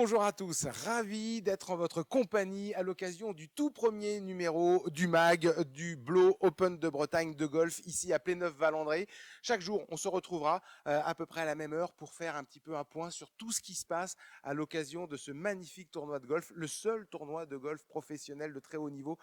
Bonjour à tous, ravi d'être en votre compagnie à l'occasion du tout premier numéro du MAG du Blo Open de Bretagne de golf ici à Pléneuf-Valandré. Chaque jour, on se retrouvera à peu près à la même heure pour faire un petit peu un point sur tout ce qui se passe à l'occasion de ce magnifique tournoi de golf, le seul tournoi de golf professionnel de très haut niveau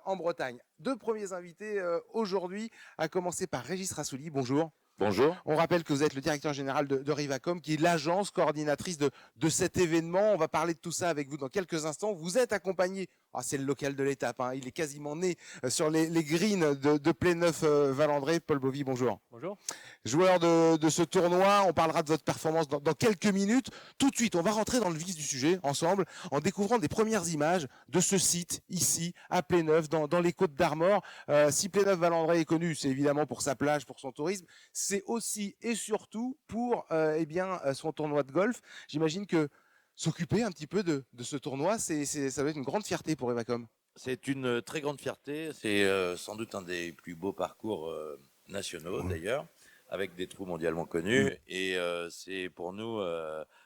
en Bretagne. Deux premiers invités aujourd'hui, à commencer par Régis Rassouli. Bonjour. Bonjour. On rappelle que vous êtes le directeur général de Rivacom, qui est l'agence coordinatrice de cet événement. On va parler de tout ça avec vous dans quelques instants. Vous êtes accompagné, c'est le local de l'étape, il est quasiment né sur les greens de Pléneuf-Valandré. Paul Bovy, bonjour. Bonjour. Joueur de ce tournoi, on parlera de votre performance dans quelques minutes. Tout de suite, on va rentrer dans le vif du sujet ensemble en découvrant des premières images de ce site ici à Pléneuf, dans les Côtes d'Armor. Si Pléneuf-Valandré est connu, c'est évidemment pour sa plage, pour son tourisme. C'est aussi et surtout pour son tournoi de golf. J'imagine que s'occuper un petit peu de ce tournoi, ça doit être une grande fierté pour Rivacom. C'est une très grande fierté. C'est sans doute un des plus beaux parcours nationaux d'ailleurs, avec des trous mondialement connus. Et c'est pour nous,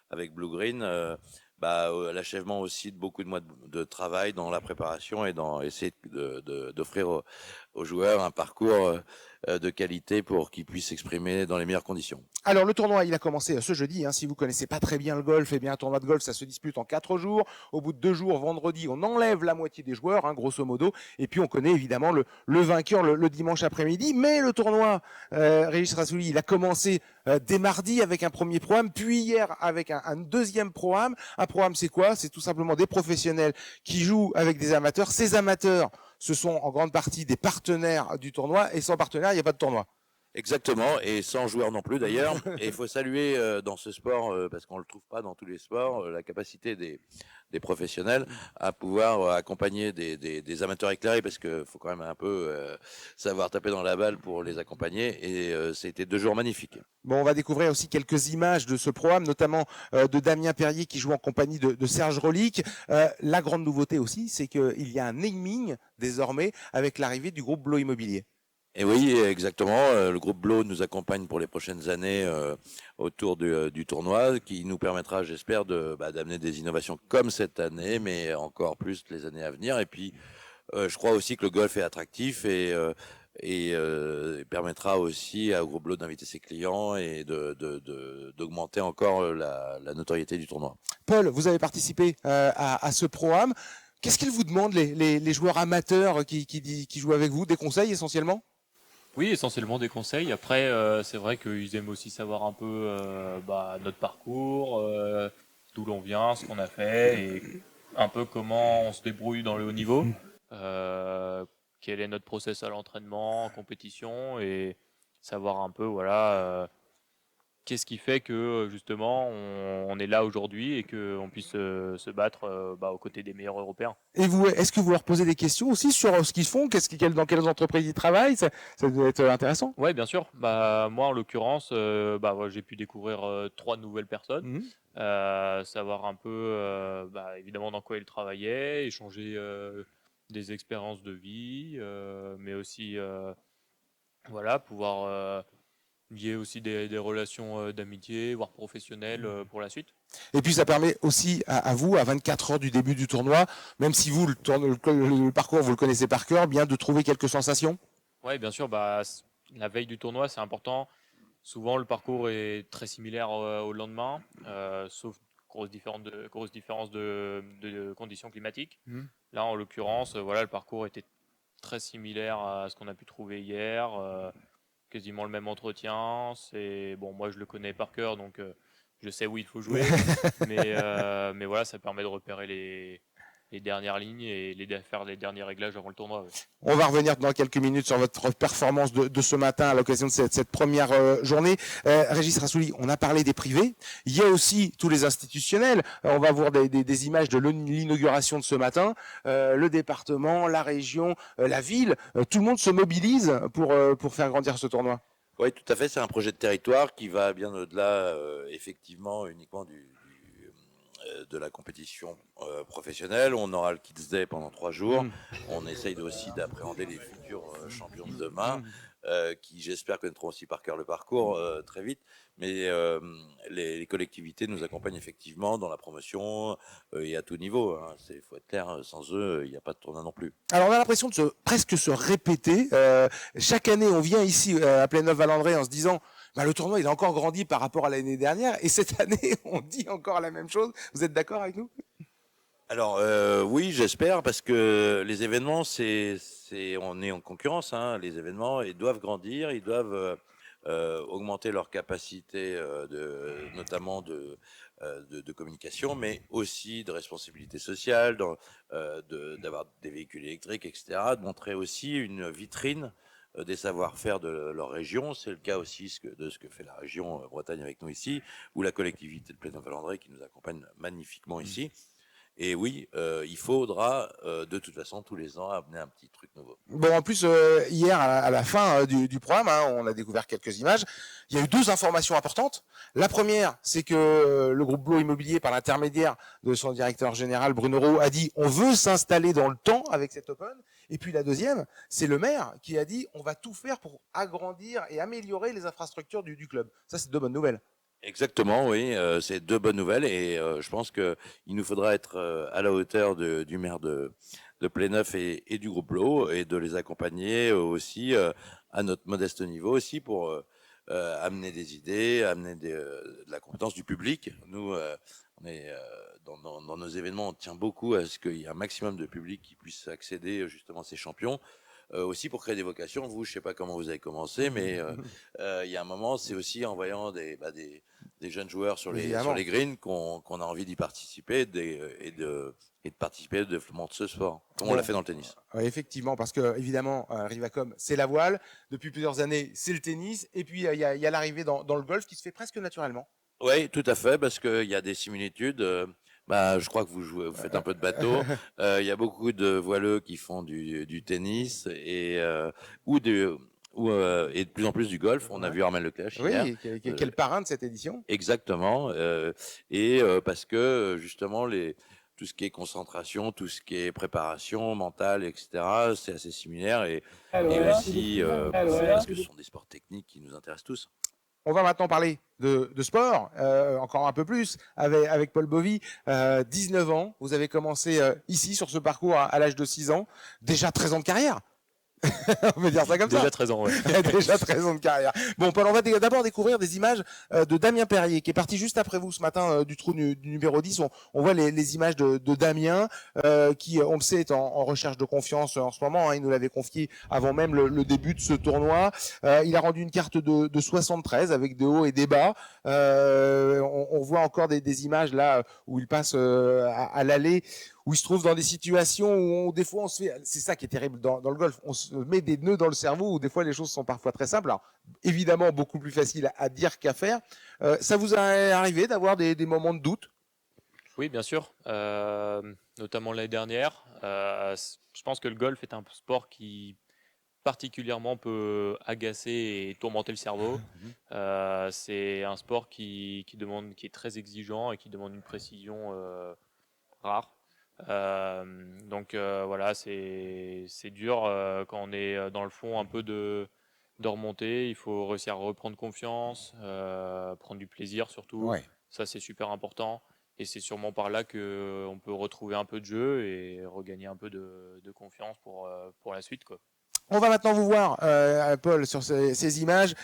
avec Blue Green, l'achèvement aussi de beaucoup de mois de travail dans la préparation et dans essayer d'offrir aux joueurs un parcours de qualité pour qu'ils puissent s'exprimer dans les meilleures conditions. Alors le tournoi, il a commencé ce jeudi. Si vous connaissez pas très bien le golf, un tournoi de golf, ça se dispute en 4 jours. Au bout de 2 jours, vendredi, on enlève la moitié des joueurs, grosso modo. Et puis on connaît évidemment le vainqueur le dimanche après-midi. Mais le tournoi, Régis Rassouli, il a commencé dès mardi avec un premier programme, puis hier avec un deuxième programme. Un programme, c'est quoi? C'est tout simplement des professionnels qui jouent avec des amateurs. Ces amateurs, ce sont en grande partie des partenaires du tournoi. Et sans partenaire, il n'y a pas de tournoi. Exactement, et sans joueurs non plus d'ailleurs. Et il faut saluer dans ce sport, parce qu'on le trouve pas dans tous les sports, la capacité des professionnels à pouvoir accompagner des amateurs éclairés, parce que faut quand même un peu savoir taper dans la balle pour les accompagner. Et c'était 2 jours magnifiques. Bon, on va découvrir aussi quelques images de ce programme, notamment de Damien Perrier qui joue en compagnie de Serge Rolik. La grande nouveauté aussi, c'est qu'il y a un naming désormais avec l'arrivée du groupe Blo Immobilier. Et oui, exactement. Le groupe Blo nous accompagne pour les prochaines années autour du tournoi, qui nous permettra, j'espère, d'amener des innovations comme cette année, mais encore plus les années à venir. Et puis, je crois aussi que le golf est attractif et permettra aussi au groupe Blo d'inviter ses clients et d'augmenter encore la notoriété du tournoi. Paul, vous avez participé à ce programme. Qu'est-ce qu'ils vous demandent, les joueurs amateurs qui jouent avec vous? Des conseils essentiellement? Oui, essentiellement des conseils. Après, c'est vrai qu'ils aiment aussi savoir un peu notre parcours, d'où l'on vient, ce qu'on a fait et un peu comment on se débrouille dans le haut niveau, quel est notre process à l'entraînement, en compétition et savoir un peu qu'est-ce qui fait que justement on est là aujourd'hui et qu'on puisse se battre aux côtés des meilleurs Européens. Et vous, est-ce que vous leur posez des questions aussi sur ce qu'ils font, dans quelles entreprises ils travaillent? Ça doit être intéressant. Ouais, bien sûr. Moi, en l'occurrence, j'ai pu découvrir 3 nouvelles personnes, savoir un peu, évidemment, dans quoi ils travaillaient, échanger des expériences de vie, mais aussi, pouvoir lier aussi des relations d'amitié, voire professionnelles pour la suite. Et puis ça permet aussi à vous, à 24 heures du début du tournoi, même si vous, le parcours, vous le connaissez par cœur, bien de trouver quelques sensations. Oui, bien sûr. La veille du tournoi, c'est important. Souvent, le parcours est très similaire au lendemain, sauf grosse différence de conditions climatiques. Là, en l'occurrence, le parcours était très similaire à ce qu'on a pu trouver hier. Quasiment le même entretien. Moi, je le connais par cœur, donc je sais où il faut jouer. mais voilà, ça permet de repérer les dernières lignes et faire les derniers réglages avant le tournoi. Ouais. On va revenir dans quelques minutes sur votre performance de ce matin à l'occasion de cette première journée. Régis Rassouli, on a parlé des privés. Il y a aussi tous les institutionnels. On va voir des images de l'inauguration de ce matin. Le département, la région, la ville, tout le monde se mobilise pour faire grandir ce tournoi. Oui, tout à fait. C'est un projet de territoire qui va bien au-delà, effectivement, uniquement de la compétition professionnelle. On aura le Kids Day pendant 3 jours. On essaye aussi d'appréhender les futurs champions de demain, qui j'espère connaîtront aussi par cœur le parcours très vite. Mais les collectivités nous accompagnent effectivement dans la promotion et à tout niveau. Il faut être clair, sans eux, il n'y a pas de tournoi non plus. Alors on a l'impression de presque se répéter. Chaque année, on vient ici à Pléneuve-Valandré en se disant le tournoi il a encore grandi par rapport à l'année dernière. Et cette année, on dit encore la même chose. Vous êtes d'accord avec nous? Alors oui, j'espère, parce que les événements, on est en concurrence. Les événements, ils doivent grandir, ils doivent augmenter leur capacité, notamment de communication, mais aussi de responsabilité sociale, d'avoir des véhicules électriques, etc., de montrer aussi une vitrine des savoir-faire de leur région. C'est le cas aussi de ce que fait la région Bretagne avec nous ici, ou la collectivité de Pléneuve-Valandré qui nous accompagne magnifiquement ici. Et oui, il faudra de toute façon tous les ans amener un petit truc nouveau. Bon, en plus, hier, à la fin du programme, on a découvert quelques images. Il y a eu 2 informations importantes. La première, c'est que le groupe Blo Immobilier, par l'intermédiaire de son directeur général, Bruno Roux, a dit on veut s'installer dans le temps avec cet Open. Et puis la deuxième, c'est le maire qui a dit on va tout faire pour agrandir et améliorer les infrastructures du club. Ça, c'est 2 bonnes nouvelles. Exactement, oui, c'est 2 bonnes nouvelles, et je pense qu'il nous faudra être à la hauteur du maire de Pléneuf et du groupe Blo, et de les accompagner aussi à notre modeste niveau aussi pour amener des idées, amener de la compétence du public. Nous, on est dans nos événements, on tient beaucoup à ce qu'il y ait un maximum de public qui puisse accéder justement à ces champions. Aussi pour créer des vocations. Vous, je sais pas comment vous avez commencé, mais il y a un moment, c'est aussi en voyant des jeunes joueurs sur les greens qu'on a envie d'y participer et de participer au développement de ce sport, comme on l'a fait dans le tennis. Oui, effectivement, parce que évidemment, Rivacom, c'est la voile. Depuis plusieurs années, c'est le tennis. Et puis, il y a l'arrivée dans le golf qui se fait presque naturellement. Oui, tout à fait, parce qu'il y a des similitudes. Je crois que vous faites un peu de bateau. Il y a beaucoup de voileux qui font du tennis et de plus en plus du golf. On a vu Armel Leclerc hier. Oui, qui est le parrain de cette édition. Exactement. Parce que justement, tout ce qui est concentration, tout ce qui est préparation mentale, etc., c'est assez similaire. Et aussi parce que ce sont des sports techniques qui nous intéressent tous. On va maintenant parler de sport, encore un peu plus, avec Paul Bovy. 19 ans, vous avez commencé ici, sur ce parcours, à l'âge de 6 ans. Déjà 13 ans de carrière. On peut dire ça comme ça. Déjà 13 ans, ouais. Déjà 13 ans de carrière. Bon, Paul, on va d'abord découvrir des images de Damien Perrier, qui est parti juste après vous ce matin du trou du numéro 10. On voit les images de Damien, qui, on le sait, est en recherche de confiance en ce moment. Il nous l'avait confié avant même le début de ce tournoi. Il a rendu une carte de 73 avec des hauts et des bas. On voit encore des images là où il passe à l'allée, où il se trouve dans des situations où des fois on se fait, c'est ça qui est terrible dans le golf, on se met des nœuds dans le cerveau où des fois les choses sont parfois très simples. Alors évidemment beaucoup plus facile à dire qu'à faire. Ça vous est arrivé d'avoir des moments de doute? Oui, bien sûr, notamment l'année dernière. Je pense que le golf est un sport qui particulièrement peut agacer et tourmenter le cerveau. C'est un sport qui est très exigeant et qui demande une précision rare. Voilà, c'est dur quand on est dans le fond un peu de remonter. Il faut réussir à reprendre confiance, prendre du plaisir surtout. Ouais. Ça, c'est super important. Et c'est sûrement par là qu'on peut retrouver un peu de jeu et regagner un peu de confiance pour la suite, quoi. On va maintenant vous voir, Paul, sur ces images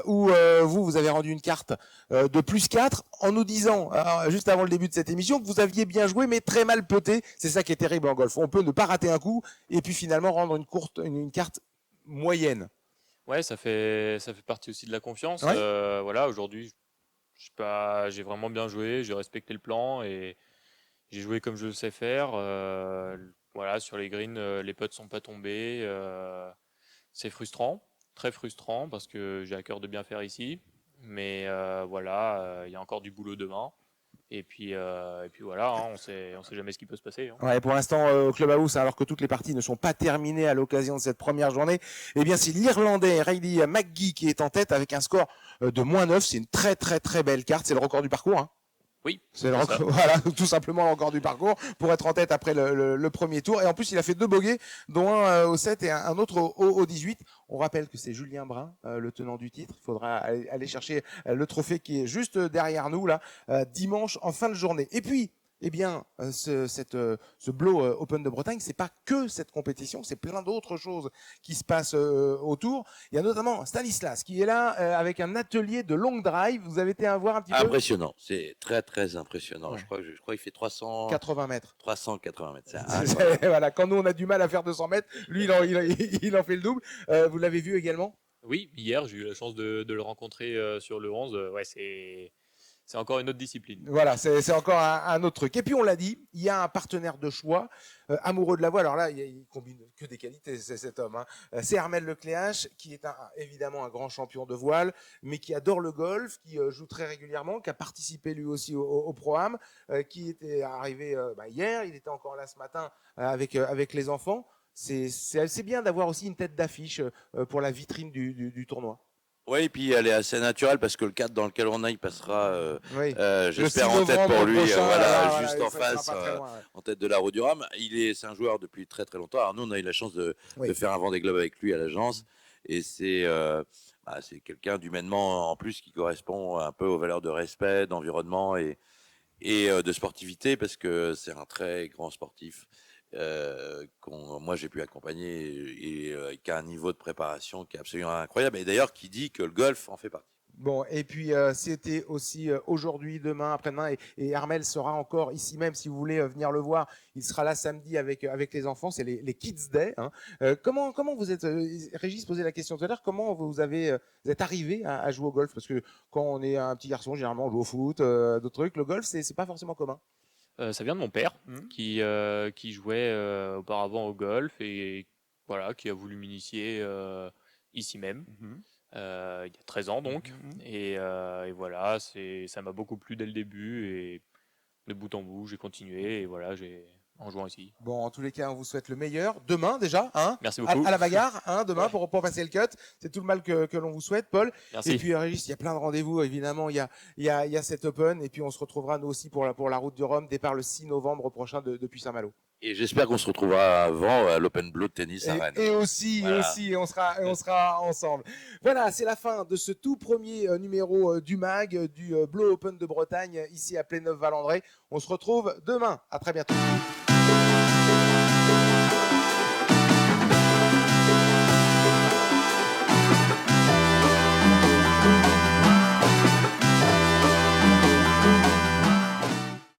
où vous avez rendu une carte de +4 en nous disant, juste avant le début de cette émission, que vous aviez bien joué mais très mal puté. C'est ça qui est terrible en golf. On peut ne pas rater un coup et puis finalement rendre une carte moyenne. Ouais, ça fait partie aussi de la confiance. Ouais. Voilà, aujourd'hui, j'ai vraiment bien joué, j'ai respecté le plan et j'ai joué comme je le sais faire. Voilà, sur les greens, les putts sont pas tombés. C'est frustrant, très frustrant, parce que j'ai à cœur de bien faire ici. Mais voilà, il y a encore du boulot demain. Et puis voilà, on sait jamais ce qui peut se passer. Ouais, pour l'instant, au Clubhouse, alors que toutes les parties ne sont pas terminées à l'occasion de cette première journée, eh bien, c'est l'Irlandais Riley McGee qui est en tête avec un score de -9. C'est une très très très belle carte. C'est le record du parcours. Oui, C'est le c'est ça. record, voilà, tout simplement le record du parcours pour être en tête après le premier tour. Et en plus, il a fait 2 bogeys, dont un au 7 et un autre au 18. On rappelle que c'est Julien Brun, le tenant du titre. Il faudra aller chercher le trophée qui est juste derrière nous, là, dimanche en fin de journée. Et puis, eh bien, ce Blow Open de Bretagne, c'est pas que cette compétition, c'est plein d'autres choses qui se passent autour. Il y a notamment Stanislas qui est là avec un atelier de long drive. Vous avez été à voir un petit peu Impressionnant, c'est très très impressionnant. Ouais. Je crois qu'il fait 80 mètres. 380 mètres. C'est C'est- incroyable. voilà, quand nous on a du mal à faire 200 mètres, lui il en fait le double. Vous l'avez vu également? Oui, hier, j'ai eu la chance de le rencontrer sur le 11. Ouais, c'est encore une autre discipline. Voilà, c'est encore un autre truc. Et puis on l'a dit, il y a un partenaire de choix, amoureux de la voile. Alors là, il combine que des qualités, c'est cet homme. Hein. C'est Armel Lecléache, qui est évidemment un grand champion de voile, mais qui adore le golf, qui joue très régulièrement, qui a participé lui aussi au Pro-Am, qui était arrivé hier, il était encore là ce matin avec les enfants. C'est bien d'avoir aussi une tête d'affiche pour la vitrine du tournoi. Oui, et puis elle est assez naturelle parce que le cadre dans lequel on a, il passera, Oui. j'espère, Le 6 en tête novembre pour lui, prochain, voilà, voilà, juste et en ça sera face, pas très loin, ouais. en tête de la roue du Rhum. C'est un joueur depuis très très longtemps. Alors nous, on a eu la chance Oui. de faire un Vendée Globe avec lui à l'agence, et c'est quelqu'un d'humainement en plus qui correspond un peu aux valeurs de respect, d'environnement et de sportivité parce que c'est un très grand sportif. Moi j'ai pu accompagner et qui a un niveau de préparation qui est absolument incroyable et d'ailleurs qui dit que le golf en fait partie. Bon, et puis c'était aussi aujourd'hui, demain, après-demain, et Armel sera encore ici même si vous voulez venir le voir. Il sera là samedi avec les enfants, c'est les Kids Day. Hein. Comment vous êtes, Régis posait la question tout à l'heure, comment vous êtes arrivé à jouer au golf? Parce que quand on est un petit garçon, généralement on joue au foot, d'autres trucs. Le golf, c'est pas forcément commun. Ça vient de mon père qui jouait auparavant au golf et voilà, qui a voulu m'initier ici même. Il y a 13 ans donc. Et voilà, ça m'a beaucoup plu dès le début et de bout en bout, j'ai continué et voilà, en jouant ici. Bon, en tous les cas, on vous souhaite le meilleur. Demain déjà, hein, Merci beaucoup. à la bagarre, hein, demain Ouais. pour passer le cut. C'est tout le mal que l'on vous souhaite, Paul. Merci. Et puis Régis, il y a plein de rendez-vous, évidemment. Il y a cet Open et puis on se retrouvera nous aussi pour la route du Rhum, départ le 6 novembre prochain depuis Saint-Malo. Et j'espère qu'on se retrouvera avant à l'Open Blue de tennis à Rennes. Et aussi, on sera ensemble. Voilà, c'est la fin de ce tout premier numéro du MAG, du Blow Open de Bretagne, ici à Pléneuf-Valandré. On se retrouve demain. À très bientôt.